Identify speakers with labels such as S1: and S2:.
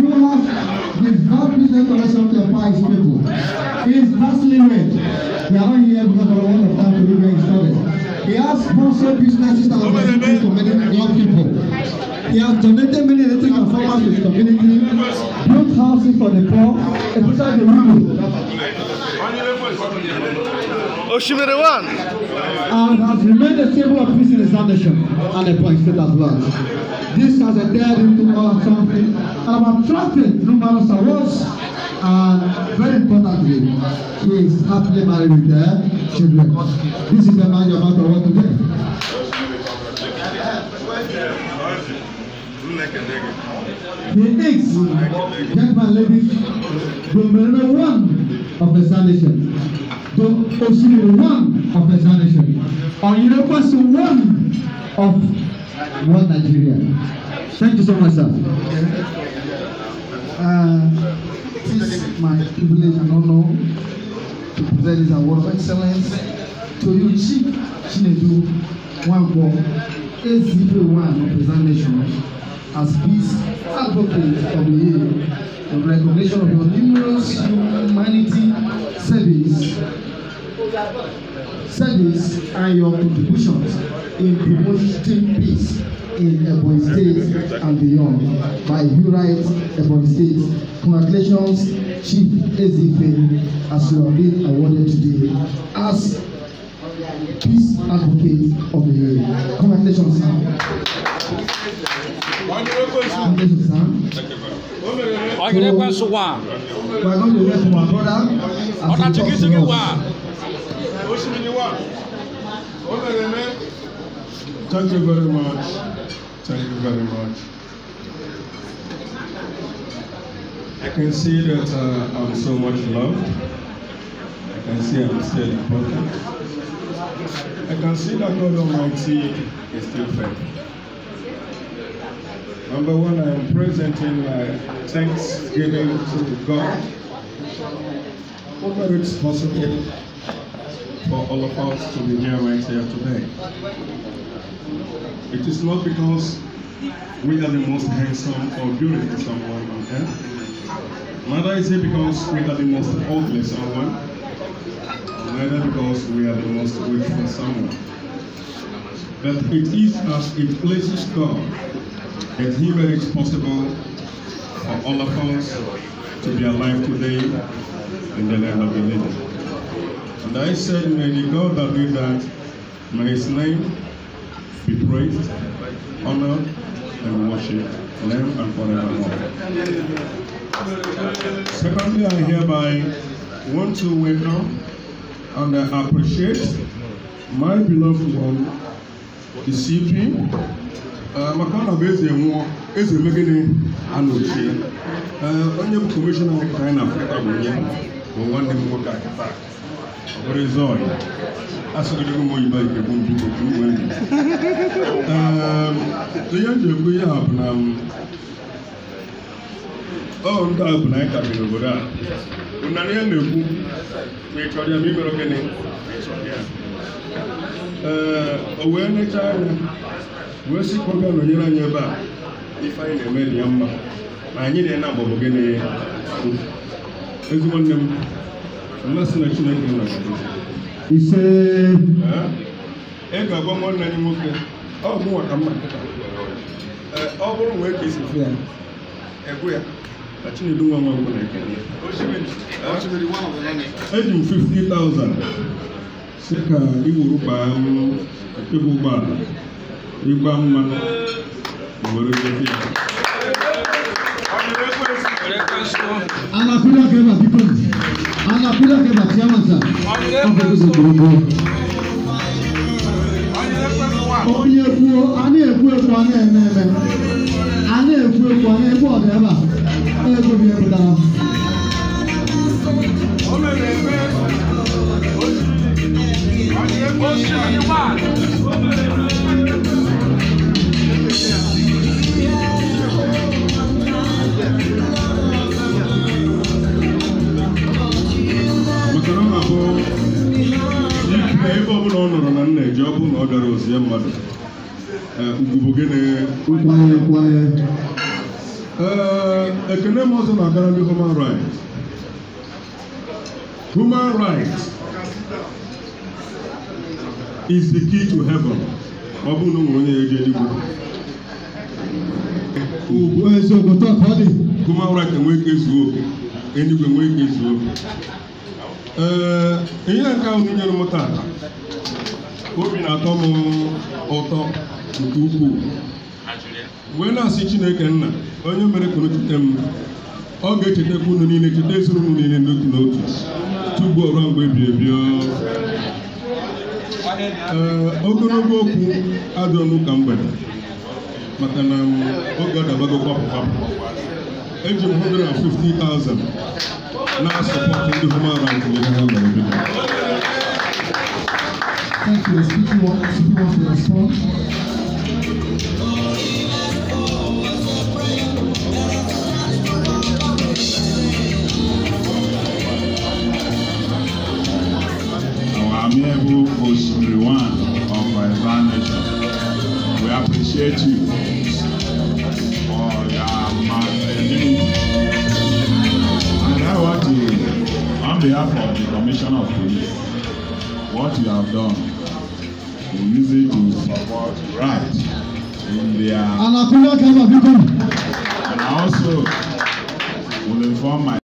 S1: you have the vast business connection to empower his people. He is vastly rich. We are not here because of a lot of time to do very studies. He has sponsored businesses that have been to many young people. He has donated many electric transformers to the community, built houses for the poor, especially the widow.
S2: Oshimiri one.
S1: And has remained a symbol of peace in the nation and the Ebonyi State as well. This has endeared him to our country and have attracted numerous awards. And very importantly, he is happily married with their children. This is the man you're about to work today. He is, gentlemen, ladies, the number one of the nation. The Oshimiri one of the nation. Or you know, person one of one Nigeria. Thank you so much, sir.
S3: It is my privilege and honor to present this award of excellence to you, Chief Chinedu Nwankwo, ACP1 of the nation, as peace advocate of the year, in recognition of your numerous humanity service and your contributions in promoting peace in Ebonyi State and beyond by Hurite Ebonyi State. Congratulations, Chief Ezife, as you have been awarded today as Peace Advocate of the Year. Congratulations, sir. Congratulations, sir.
S4: Are you going to one?
S3: We are going to wait for my brother.
S5: Thank you very much. Thank you very much. I can see that I'm so much loved. I can see I'm still important. I can see that God Almighty is still faithful. Number one, I am presenting my thanksgiving to God for that it's possible for all of us to be here right here today. It is not because we are the most handsome or beautiful someone on earth. Neither is it because we are the most ugly someone. Neither because we are the most grateful someone. But it is as it pleases God that He makes it possible for all of us to be alive today in the land of the living. And I said, may the God that did that, may His name be praised, honored, and worshipped, now and forevermore. Secondly, I hereby want to welcome and appreciate my beloved one, the CP. Makana Beze is a beginning and only commissioner of Africa will want them to go back. What is all? As we do more about the boom people who win. The young we have now. Oh, I'm going to have a over there. When I am the boom, we try to make it again. Awareness, we see program on your neighbor. If I am a medium, I need a number of again. Everyone them.
S1: He said,
S5: Ega go mo na ni mo ke. Oh mo wa kama. Oh buru we ke si fia. Egu ya. Achini du mo mo na ke. O shimiri one of the money. 50,000. Sika iwuru ba people ba. Igba mma. Woro ke fia.
S1: Anapila kema people. Anapila kema chairman sir. Oye eku ani eku ani ememe. Ani eku ani eku odeba. Eku bi eku da.
S5: ekene m ọzọ na-agara ndị human rights. Human rights is the key to heaven. Ọ bụ na onwe onye eje eluigwe. Human rights enweghị ike zuo oke, eluigwe enweghị ike zuo oke. Ihe nke ahụ nyere m tata, obi na-atọ m ụtọ nke ukwuu. Wee na-asị Chineke nna, onye mere ka cheta m, ọ ga-echetakwa unu niile, cheta ezinụlọ niile n'otu n'otu, tupu ọrụ mgbe ebighị ebi. Ogologo okwu adịghị n'ụka mgbede, maka na oge adabago kwapụ. Eji m 150,000 na-asọpọtụ ndị human rights n'ebe ha mere bido.
S3: Thank you. Speaking wants to respond.
S6: Our amiable Oshimiri One of our nation, we appreciate you for your magnanimity. And I want to, on behalf of the Commissioner of Police, what you have done, we use it to support right in their. And I also will inform my